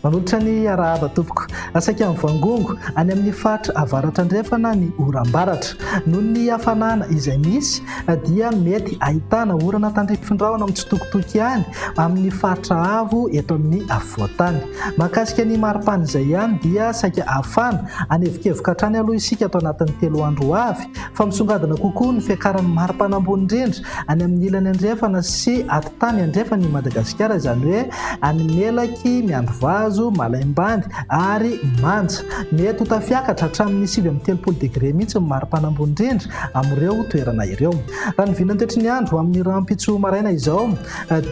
manolotra ny arahaba tompoko asaika mivangongo any amin'ny faritra avaratra andrefana ny oram-baratra noho ny hafanana izay misy dia mety ahitana orana tandrifin-drahona mitsitokitoky ihany amin'ny faritra avo eto amin'ny afovoantany. Mahakasika ny maripana izay ihany dia saika afana anevokevoka hatrany aloha isika atao anatin'ny 3 andro avy fa misongadina kokoa ny fiakaran'ny maripana ambony indrindra any amin'ny ilany andrefana sy atitany andrefana ny Madagasikara, izany hoe any Melaky, Miandrovazo, Malaimbany ary Manja. Mety ho tafiakatra hatramin'ny 7-30 degré mihitsy ny maripana ambony indrindra amin'ireo toerana ireo. Raha ny vinany toetry ny andro amin'ny rampitso maraina izao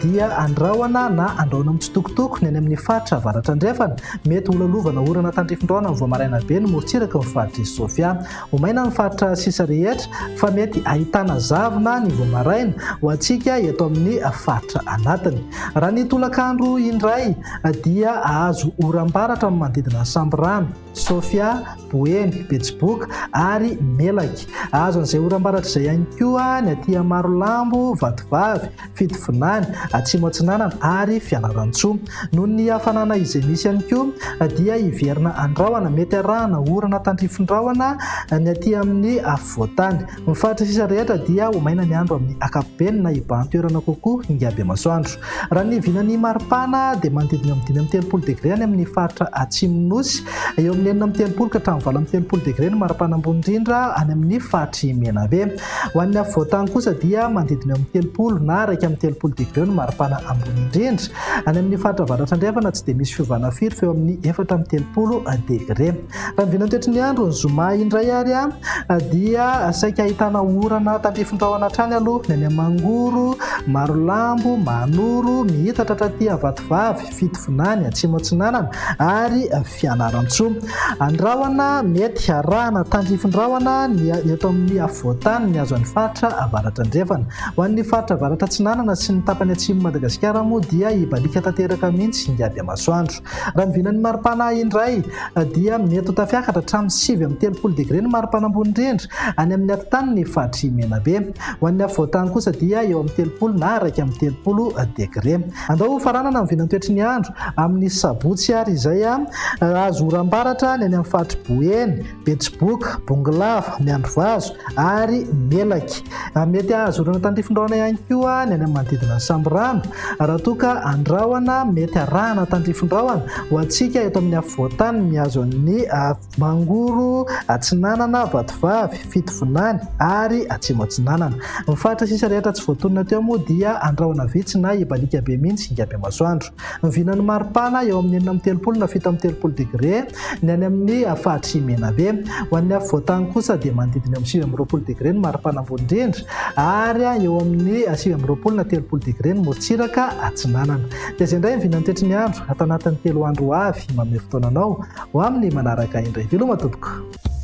dia andrahoana na andrahoana mitsitokotoko ny any amin'ny faritra avaratra andrefana, mety ho lalovana orana tandrifin-drahona amin'ny voamaraina be ny morotsiraka ny faritra Sofia. Ho maina ny faritra sisa rehetra fa mety ahitana zavona ny voamaraina ho antsika eto amin'ny faritra anatiny. Raha ny tolakandro indray dia azo oram-baratra amin'ny manodidina Samborano, Sofia, Boeny, Betsiboka ary Melaky. Azo an'izay oram-baratra izay ihany koa ny aty Marolambo, Vatovavy, Fitovinany, Atsimo Atsinanana ary Fianarantsoa. Noho ny hafanana izay misy ihany koa dia iverina andrahoana, mety arahana orana tandrifin-drahona ny aty amin'ny afovoantany. Ny faritra sisa rehetra dia ho maina ny andro amin'ny ankapobeny na ibahan-toerana kokoa ingaby masoandro. Raha ny vinany maripana dia manodidina amin'ny 5-30 degré any amin'ny faritra Atsimonosy, eo amin'ny 4-30 ka hatramin'ny 20-30 degré ny maripana ambony indrindra any amin'ny faritry Menabe. Ho an'ny afovoantany kosa dia manodidina amin'ny 30 na 1-30 degré ny maripana ambony indrindra any amin'ny faritra avaratra andrefana, tsy dia misy fiovana firy fa eo amin'ny 4-30 degré. Raha ny vinany toetry ny andro ny zoma indray ary dia saika ahitana orana tandrifin-drahona hatrany aloha ny any Mangoro, Marolambo, Manoro, mihitatra hatraty Vatovavy, Fitovinany, Atsimo Atsinanana ary Fianarantsoa. Andrahoana mety arahana tandrifin-drahona ny eto amin'ny afovoantany ny azo an'ny faritra avaratra andrefana. Ho an'ny faritra avaratra Atsinanana sy ny tapany atsimo Madagasikara moa dia ibalika tanteraka mihitsy ingaby masoandro. Raha ny vinany maripana indray dia mety ho tafiakatra hatramin'ny 7-30 degré ny maripana ambony indrindra any amin'ny atitany ny faritry Menabe. Ho an'ny afovoantany kosa dia eo amin'ny 30 na 1-30 degré. Andao faranana ny vinany toetry ny andro amin'ny sabotsy ary izay azo oram-baratra ny any amin'ny faritra Boeny, Betsiboka, Bongolava, Miandrovazo ary Melaky. Mety azo orana tandrifin-drahona ihany koa ny any amin'ny manodidina Samborano raha toa ka andrahoana mety arahana tandrifin-drahona ho antsika eto amin'ny afovoantany miazo ny Mangoro, Atsinanana, Vatovavy, Fitovinany ary Atsimo Atsinanana. Ny faritra sisa rehetra tsy voatonona teo moa dia andrahoana vitsy na ibalika be mihitsy ingaby masoandro. Ny vinany maripana eo amin'ny 30 na 7-30 degré ny any amin'ny faritry Menabe. Ho an'ny afovoantany kosa dia manodidina amin'ny 20 degré ny maripana ambony indrindra ary eo amin'ny 20 na 30 degré ny morotsiraka Atsinanana. Dia izay indray ny vinany toetry ny andro atao anatin'ny 3 andro avy manome fotoananao ho amin'ny manaraka indray. Veloma tompoko.